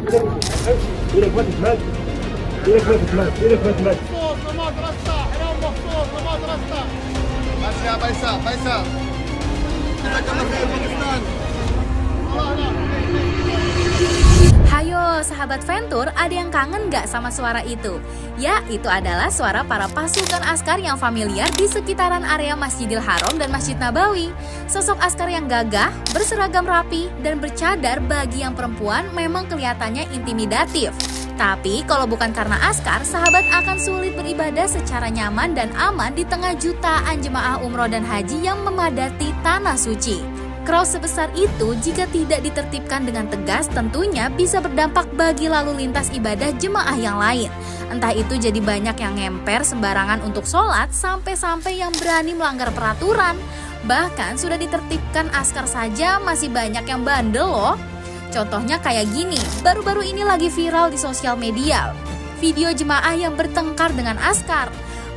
إيدك ما تتمد، إيدك ما تتمد، إيدك ما تتمد. مخصوص لمدرسة حرام، مخصوص لمدرسة. ماشي يا فيصل فيصل. جزاك الله خير باكستان. Hayo sahabat Ventur, ada yang kangen gak sama suara itu? Ya, itu adalah suara para pasukan askar yang familiar di sekitaran area Masjidil Haram dan Masjid Nabawi. Sosok askar yang gagah, berseragam rapi, dan bercadar bagi yang perempuan memang kelihatannya intimidatif. Tapi kalau bukan karena askar, sahabat akan sulit beribadah secara nyaman dan aman di tengah jutaan jemaah umroh dan haji yang memadati tanah suci. Crowd sebesar itu jika tidak ditertibkan dengan tegas tentunya bisa berdampak bagi lalu lintas ibadah jemaah yang lain. Entah itu jadi banyak yang ngemper sembarangan untuk sholat sampai-sampai yang berani melanggar peraturan. Bahkan sudah ditertibkan askar saja masih banyak yang bandel loh. Contohnya kayak gini, baru-baru ini lagi viral di sosial media. Video jemaah yang bertengkar dengan askar.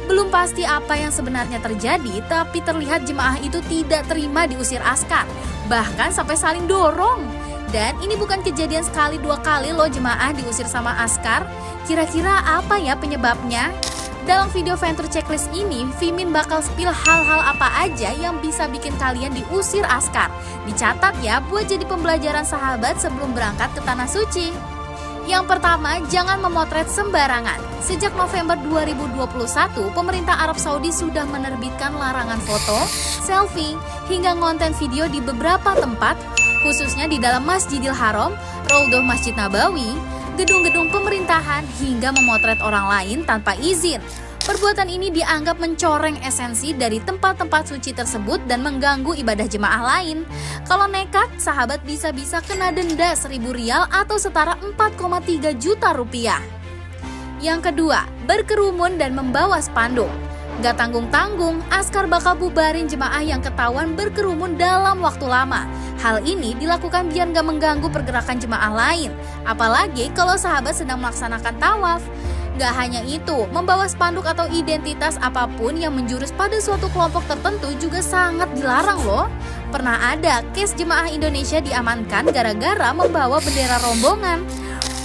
Belum pasti apa yang sebenarnya terjadi, tapi terlihat jemaah itu tidak terima diusir askar, bahkan sampai saling dorong. Dan ini bukan kejadian sekali dua kali loh jemaah diusir sama askar. Kira-kira apa ya penyebabnya? Dalam video Ventur Checklist ini, Fimin bakal spill hal-hal apa aja yang bisa bikin kalian diusir askar. Dicatat ya buat jadi pembelajaran sahabat sebelum berangkat ke Tanah Suci. Yang pertama, jangan memotret sembarangan. Sejak November 2021, pemerintah Arab Saudi sudah menerbitkan larangan foto, selfie, hingga konten video di beberapa tempat, khususnya di dalam Masjidil Haram, Raudhah Masjid Nabawi, gedung-gedung pemerintahan, hingga memotret orang lain tanpa izin. Perbuatan ini dianggap mencoreng esensi dari tempat-tempat suci tersebut dan mengganggu ibadah jemaah lain. Kalau nekat, sahabat bisa-bisa kena denda 1.000 rial atau setara 4,3 juta rupiah. Yang kedua, berkerumun dan membawa spanduk. Gak tanggung-tanggung, askar bakal bubarin jemaah yang ketahuan berkerumun dalam waktu lama. Hal ini dilakukan biar gak mengganggu pergerakan jemaah lain, apalagi kalau sahabat sedang melaksanakan tawaf. Gak hanya itu, membawa spanduk atau identitas apapun yang menjurus pada suatu kelompok tertentu juga sangat dilarang loh. Pernah ada case jemaah Indonesia diamankan gara-gara membawa bendera rombongan.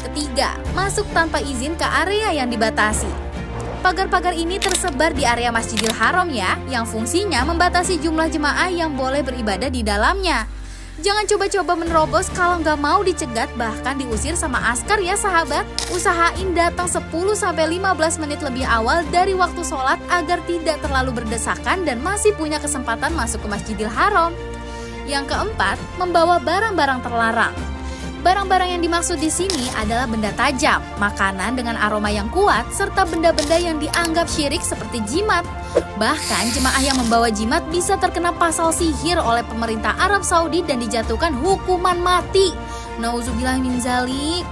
Ketiga, masuk tanpa izin ke area yang dibatasi. Pagar-pagar ini tersebar di area Masjidil Haram ya, yang fungsinya membatasi jumlah jemaah yang boleh beribadah di dalamnya. Jangan coba-coba menerobos kalau nggak mau dicegat bahkan diusir sama askar ya sahabat. Usahain datang 10-15 menit lebih awal dari waktu sholat agar tidak terlalu berdesakan dan masih punya kesempatan masuk ke Masjidil Haram. Yang keempat, membawa barang-barang terlarang. Barang-barang yang dimaksud di sini adalah benda tajam, makanan dengan aroma yang kuat, serta benda-benda yang dianggap syirik seperti jimat. Bahkan jemaah yang membawa jimat bisa terkena pasal sihir oleh pemerintah Arab Saudi dan dijatuhkan hukuman mati. Nauzubillah min zalik.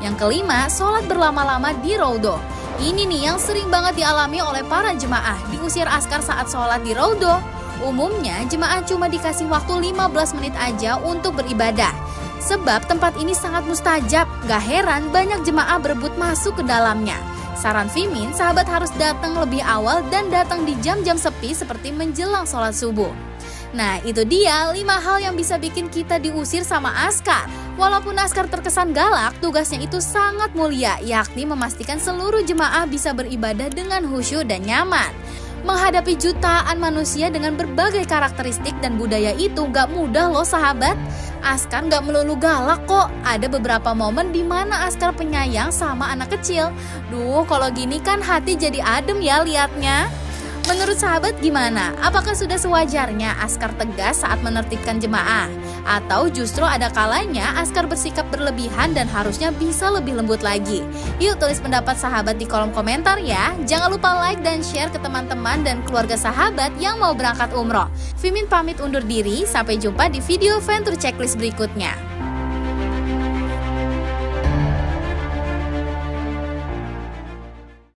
Yang kelima, sholat berlama-lama di Raudhah. Ini nih yang sering banget dialami oleh para jemaah, diusir askar saat sholat di Raudhah. Umumnya jemaah cuma dikasih waktu 15 menit aja untuk beribadah. Sebab tempat ini sangat mustajab, gak heran banyak jemaah berebut masuk ke dalamnya. Saran Fimin, sahabat harus datang lebih awal dan datang di jam-jam sepi seperti menjelang sholat subuh. Nah itu dia 5 hal yang bisa bikin kita diusir sama askar. Walaupun askar terkesan galak, tugasnya itu sangat mulia, yakni memastikan seluruh jemaah bisa beribadah dengan khusyuk dan nyaman. Menghadapi jutaan manusia dengan berbagai karakteristik dan budaya itu gak mudah loh sahabat. Askar gak melulu galak kok. Ada beberapa momen di mana askar penyayang sama anak kecil. Duh, kalau gini kan hati jadi adem ya liatnya. Menurut sahabat gimana? Apakah sudah sewajarnya askar tegas saat menertibkan jemaah? Atau justru ada kalanya askar bersikap berlebihan dan harusnya bisa lebih lembut lagi? Yuk tulis pendapat sahabat di kolom komentar ya. Jangan lupa like dan share ke teman-teman dan keluarga sahabat yang mau berangkat umroh. Fimin pamit undur diri, sampai jumpa di video Ventur Checklist berikutnya.